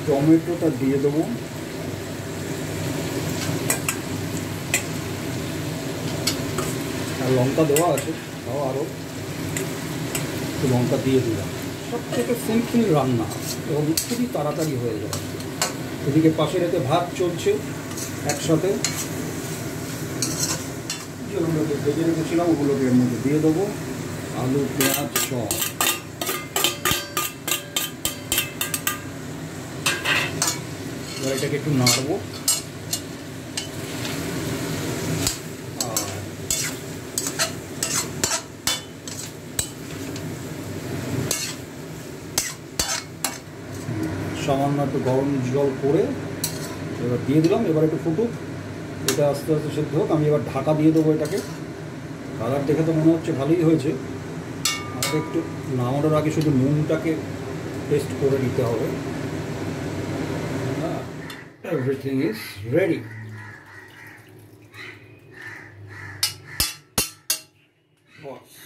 টমেটোটা দিয়ে দেবো, আর লঙ্কা দেওয়া আছে, তাও আরও একটু লঙ্কা দিয়ে দিলাম। সব থেকে সিম্পল রান্না এবং খুবই তাড়াতাড়ি হয়ে যায়। এদিকে পাশে রেখে ভাত চলছে একসাথে, যেগুলোকে ভেজে রেখেছিলাম ওগুলোকে এর মধ্যে দিয়ে দেবো, আলু পেঁয়াজ সব। এবার এটাকে একটু নাড়বো, সামান্য একটু গরম জল করে এবার দিয়ে দিলাম। এবার একটু ফুটুক, এটা আস্তে আস্তে সেদ্ধ হোক। আমি এবার ঢাকা দিয়ে দেবো এটাকে। কালার দেখে তো মনে হচ্ছে ভালোই হয়েছে। আমাকে একটু নামানোর আগে শুধু নুনটাকে টেস্ট করে নিতে হবে। Everything is ready. বস